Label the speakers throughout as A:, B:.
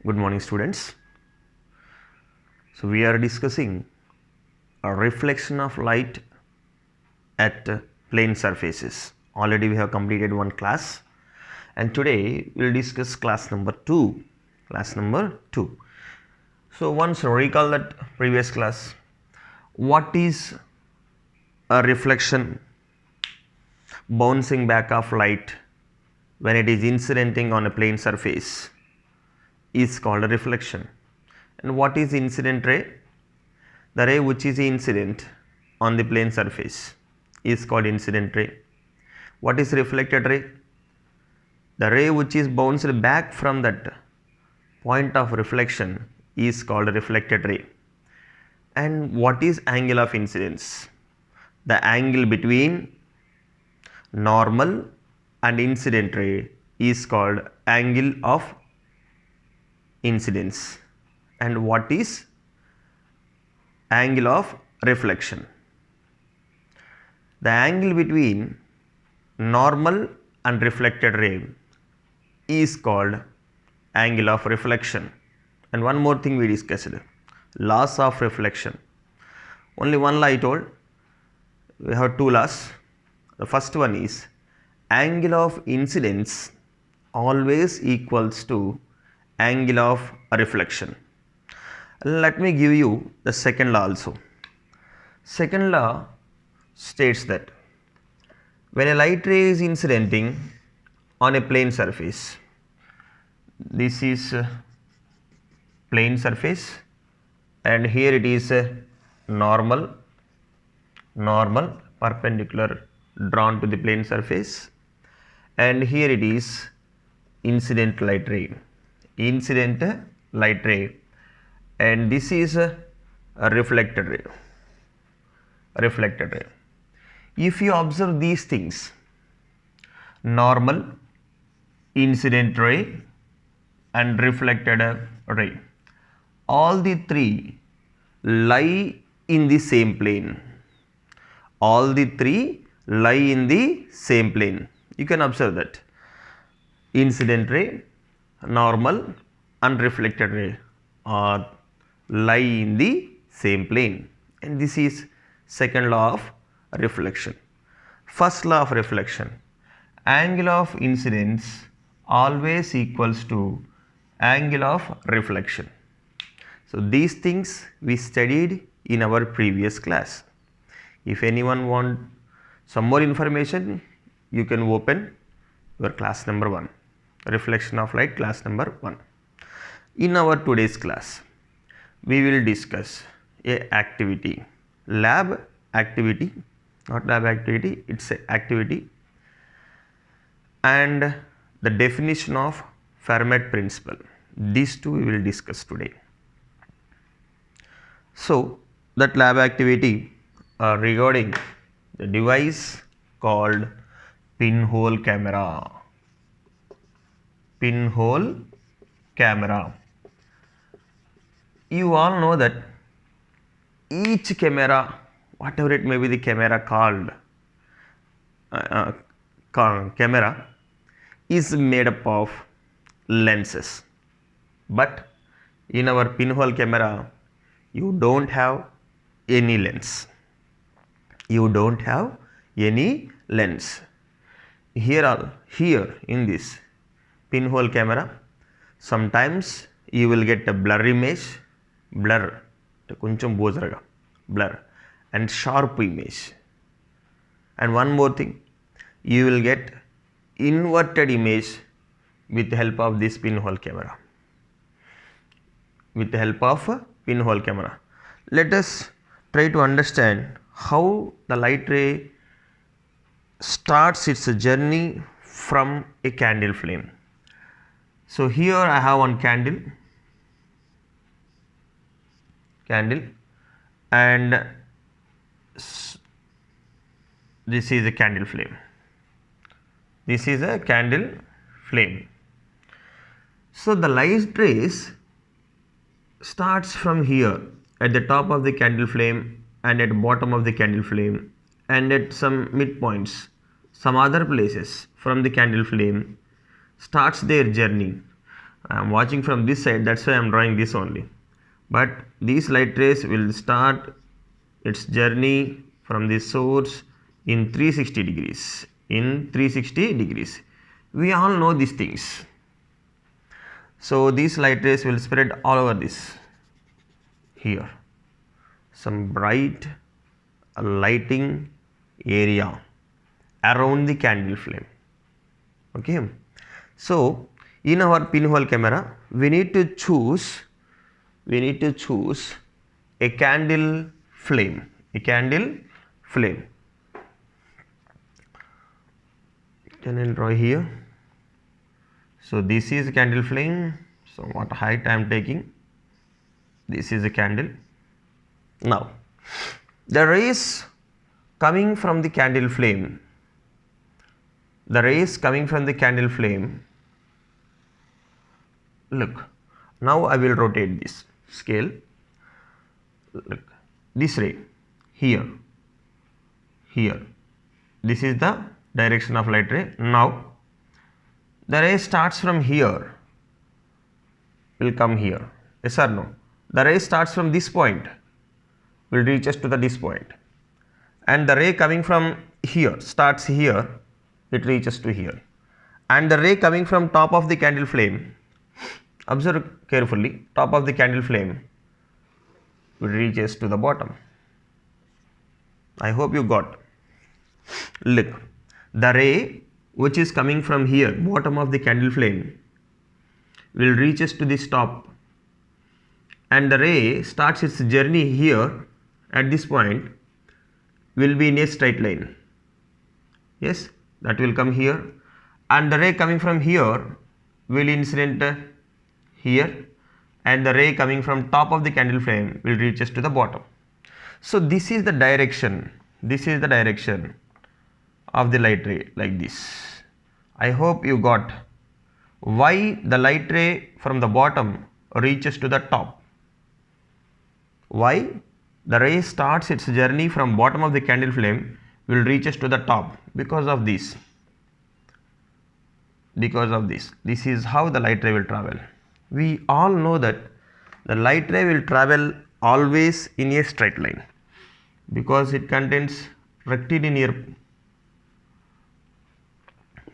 A: Good morning, students. So we are discussing a reflection of light at plane surfaces. Already we have completed one class, and today we will discuss class number 2. So once recall that previous class. What is a reflection, bouncing back of light when it is incidenting on a plane surface is called a reflection. And what is incident ray? The ray which is incident on the plane surface is called incident ray. What is reflected ray? The ray which is bounced back from that point of reflection is called reflected ray. And what is angle of incidence? The angle between normal and incident ray is called angle of incidence. And what is angle of reflection? The angle between normal and reflected ray is called angle of reflection. And one more thing we discussed, laws of reflection. Only one law I told. We have two laws. The first one is angle of incidence always equals to angle of reflection. Let me give you the second law also. Second law states that when a light ray is incidenting on a plane surface, this is plane surface, and here it is normal perpendicular drawn to the plane surface, and here it is incident light ray, and this is a reflected ray. If you observe these things, normal, incident ray and reflected ray, all the three lie in the same plane. You can observe that incident ray, normal and reflected ray are lie in the same plane, and this is second law of reflection. First law of reflection, angle of incidence always equals to angle of reflection. So these things we studied in our previous class. If anyone want some more information, you can open your class number 1, reflection of light, class number 1. In our today's class, we will discuss a activity, lab activity, not lab activity, it's a activity, and the definition of Fermat principle. These two we will discuss today. So that lab activity regarding the device called pinhole camera. You all know that each camera, whatever it may be the camera called, camera is made up of lenses. But in our pinhole camera, you don't have any lens. Here in this pinhole camera, sometimes you will get a blur image, blur and sharp image. And one more thing, you will get inverted image with the help of this pinhole camera. Let us try to understand how the light ray starts its journey from a candle flame. So here I have one candle, and this is a candle flame. So the light rays starts from here at the top of the candle flame and at bottom of the candle flame, and at some midpoints, some other places from the candle flame starts their journey I am watching from this side, that's why I am drawing this only. But these light rays will start its journey from the source in 360 degrees. In 360 degrees. We all know these things. So these light rays will spread all over this. Here. Some bright lighting area around the candle flame. Okay. So in our pinhole camera, we need to choose a candle flame. Can I draw here? So this is a candle flame. So what height I am taking? This is a candle. Now the rays coming from the candle flame. Look, now I will rotate this scale. Look, this ray here. This is the direction of light ray. Now the ray starts from here, will come here. Yes or no? The ray starts from this point, will reach us to this point. And the ray coming from here, starts here, it reaches to here. And the ray coming from top of the candle flame, observe carefully, top of the candle flame will reaches to the bottom. I hope you got. Look, the ray which is coming from here, bottom of the candle flame, will reaches to this top, and the ray starts its journey here at this point, will be in a straight line. Yes, that will come here, and the ray coming from here will incident here, and the ray coming from top of the candle flame will reaches to the bottom. So this is the direction. Of the light ray, like this. I hope you got why the light ray from the bottom reaches to the top. Why the ray starts its journey from bottom of the candle flame will reaches to the top, because of this. This is how the light ray will travel. We all know that the light ray will travel always in a straight line, because it contains rectilinear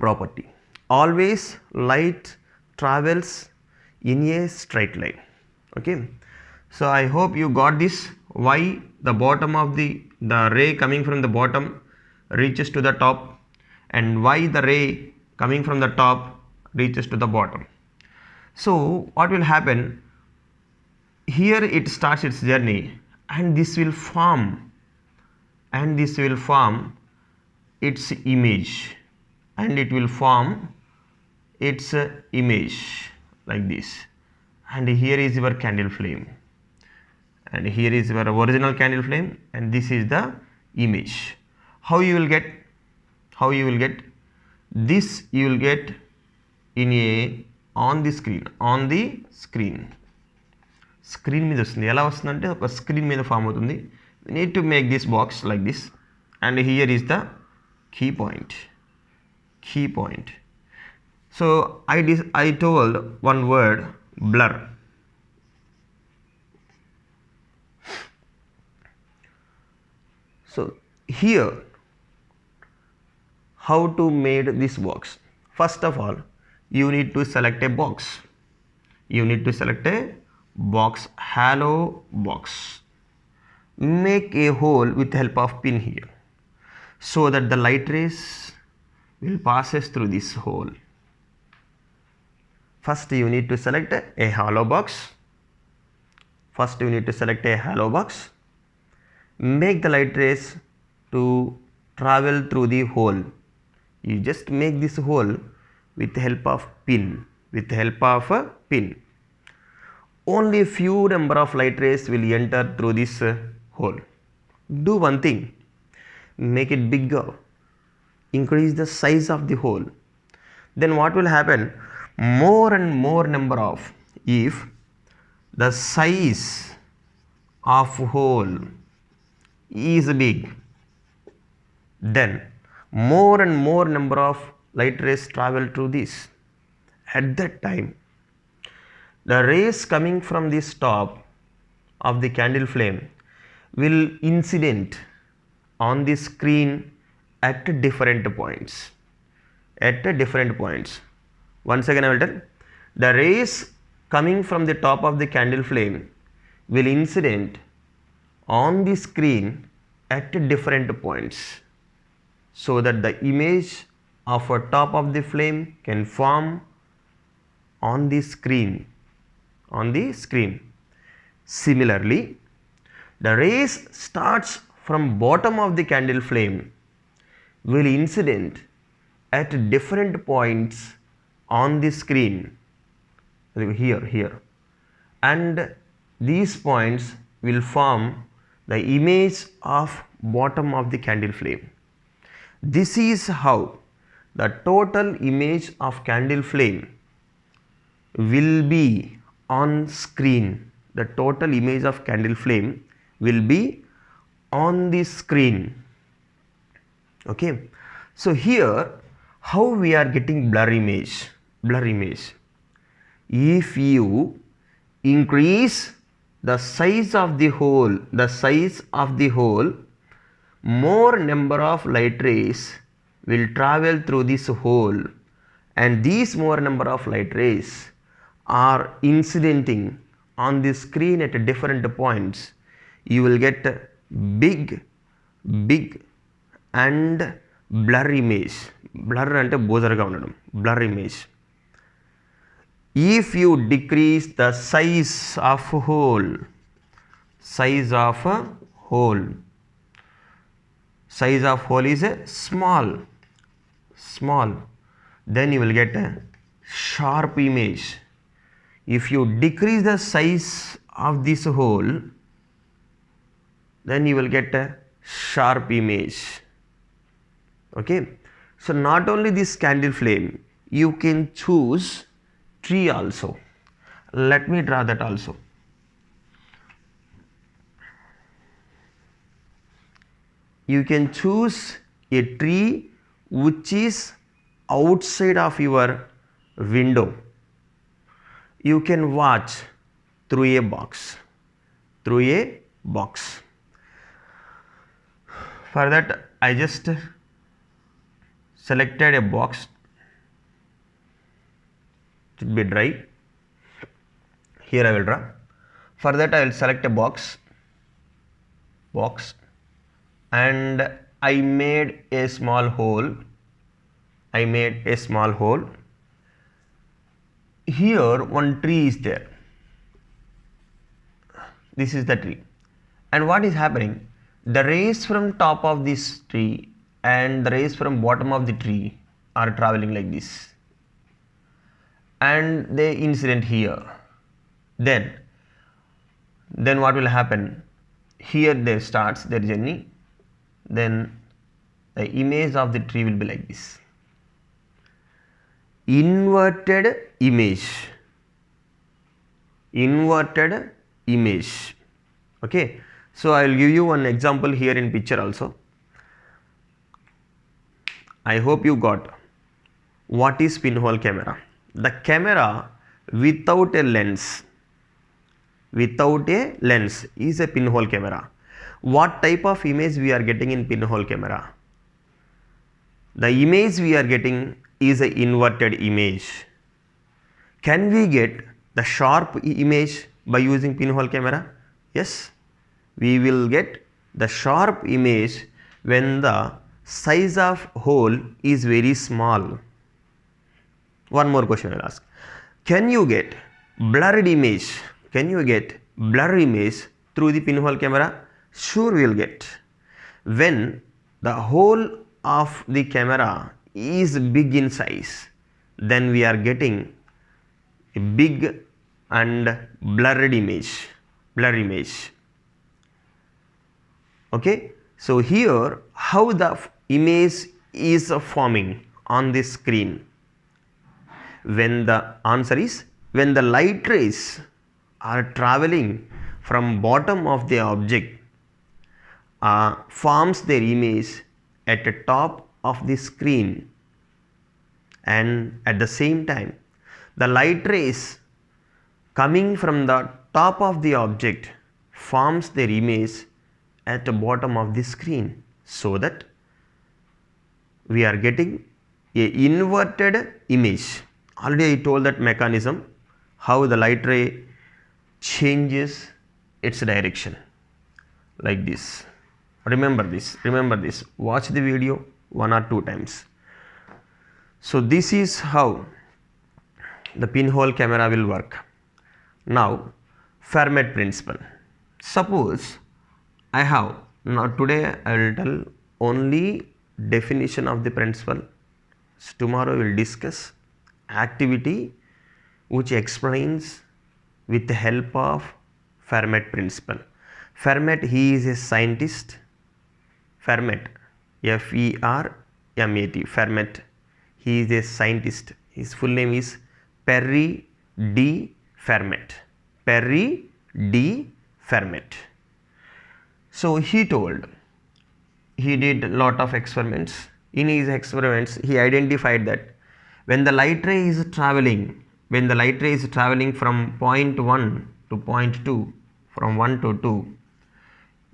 A: property. Always light travels in a straight line. Okay. So I hope you got this, why the bottom of the ray coming from the bottom reaches to the top, and why the ray coming from the top reaches to the bottom. So what will happen? Here it starts its journey, and this will form its image, and it will form its image like this. And here is your candle flame, and here is your original candle flame, and this is the image. How you will get this? You will get on the screen మీద వస్తుంది. ఎలా వస్తుందంటే ఒక screen మీద form అవుతుంది. We need to make this box like this, and here is the key point. So I told one word, blur. So here, how to made this box? First of all, you need to select a box. Hollow box. Make a hole with the help of pin here, so that the light rays will passes through this hole. First you need to select a hollow box. Make the light rays to travel through the hole. You just make this hole with the help of pin. Only a few number of light rays will enter through this hole. Do one thing, make it bigger, increase the size of the hole. Then what will happen? More and more number of, if the size of hole is big, then more and more number of light rays travel through this. At that time the rays coming from this top of the candle flame will incident on the screen at different points. Once again I will tell, the rays coming from the top of the candle flame will incident on the screen at different points, so that the image of a top of the flame can form on the screen. Similarly, the rays starts from bottom of the candle flame will incident at different points on the screen, here, and these points will form the image of bottom of the candle flame. This is how the total image of candle flame will be on screen. The total image of candle flame will be on the screen. Okay, so here how we are getting blur image. If you increase the size of the hole, more number of light rays will travel through this hole, and these more number of light rays are incidenting on the screen at different points. You will get big and blur image. Blur ante bozarga undadam, blur image. If you decrease the size of hole, size of hole is a small, then you will get a sharp image. If you decrease the size of this hole, then you will get a sharp image. Okay, so not only this candle flame, you can choose tree also. Let me draw that also. You can choose a tree which is outside of your window. You can watch through a box. For that, I just selected a box. It should be dry. Here I will draw. For that, I will select a box, and I made a small hole. Here one tree is there. This is the tree. And what is happening? The rays from top of this tree and the rays from bottom of the tree are traveling like this, and they incident here. Then what will happen? Here they starts their journey. Then the image of the tree will be like this. Inverted image. Okay, so I will give you one example here in picture also. I hope you got what is pinhole camera. The camera without a lens is a pinhole camera. What type of image we are getting in pinhole camera? The image we are getting is an inverted image. Can we get the sharp image by using pinhole camera? Yes, we will get the sharp image when the size of hole is very small. One more question I will ask. Can you get blurred image? Through the pinhole camera? Sure, we will get. When the hole of the camera is big in size, then we are getting a big and blurred image. Okay, so here how the image is forming on the screen. When the answer is, when the light rays are traveling from bottom of the object, forms their image at the top of the screen, and at the same time the light rays coming from the top of the object forms their image at the bottom of the screen, so that we are getting a inverted image. Already I told that mechanism, how the light ray changes its direction like this. Remember this, watch the video 1 or 2 times. So this is how the pinhole camera will work. Now Fermat principle. Suppose I have, now today I will tell only definition of the principle. So tomorrow we will discuss activity which explains with the help of Fermat principle. Fermat, he is a scientist. Fermat, F-E-R-M-A-T, Fermat, he is a scientist. His full name is Perry D. Fermat. Perry D. Fermat. So he did a lot of experiments. In his experiments, he identified that when the light ray is traveling from point 1 to point 2, from 1 to 2,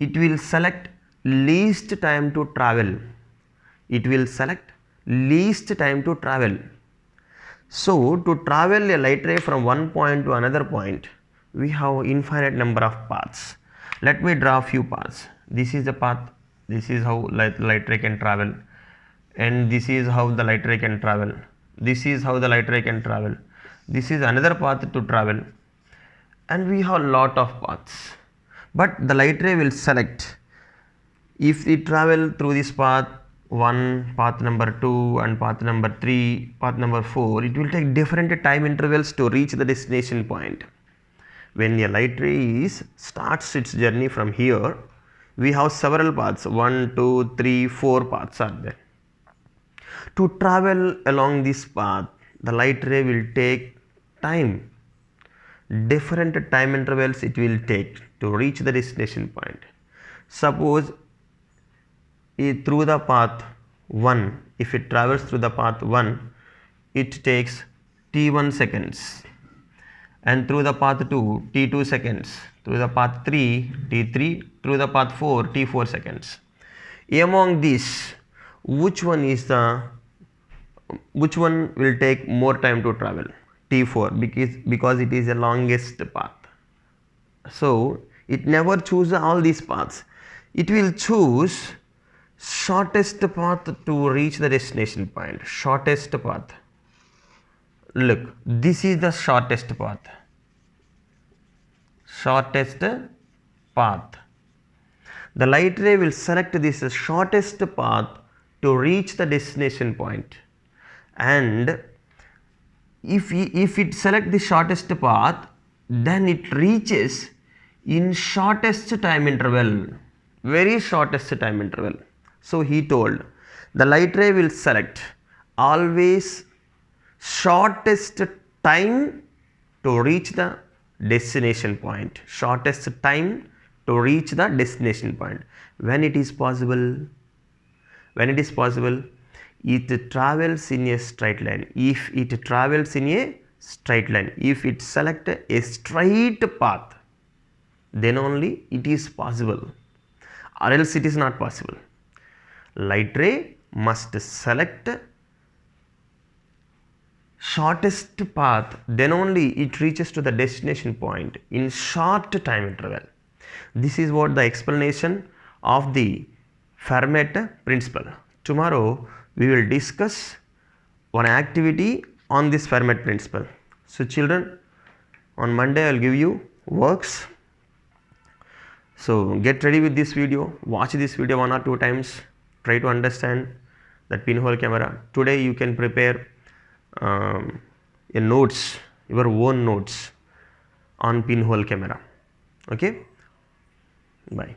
A: it will select least time to travel. So to travel a light ray from one point to another point, we have infinite number of paths. Let me draw a few paths. This is the path. This is how light ray can travel, and this is how the light ray can travel. This is how the light ray can travel. This is another path to travel, and we have lot of paths. But the light ray will select, if it travel through this path 1, path number 2, and path number 3, path number 4, it will take different time intervals to reach the destination point. When a light ray starts its journey from here, we have several paths, 1, 2, 3, 4 paths are there. To travel along this path, the light ray will take time, different time intervals it will take to reach the destination point. Suppose through the path 1, if it travels through the path 1, it takes t1 seconds, and through the path 2, t2 seconds, through the path 3, t3, through the path 4, t4 seconds. Among these, which one will take more time to travel? T4, because it is the longest path. So it never chooses all these paths. It will choose shortest path to reach the destination point. Shortest path. Look, this is the shortest path. Shortest path. The light ray will select this shortest path to reach the destination point. And if it select the shortest path, then it reaches in shortest time interval, very shortest time interval. So he told the light ray will select always shortest time to reach the destination point. Shortest time to reach the destination point. When it is possible, it travels in a straight line. If it travels in a straight line, if it select a straight path, then only it is possible, or else it is not possible. Light ray must select shortest path, then only it reaches to the destination point in short time interval. This is what the explanation of the Fermat principle. Tomorrow we will discuss one activity on this Fermat principle. So children, on Monday I will give you works. So get ready with this video, watch this video 1 or 2 times, try to understand that pinhole camera. Today you can prepare your own notes on pinhole camera. Okay, bye.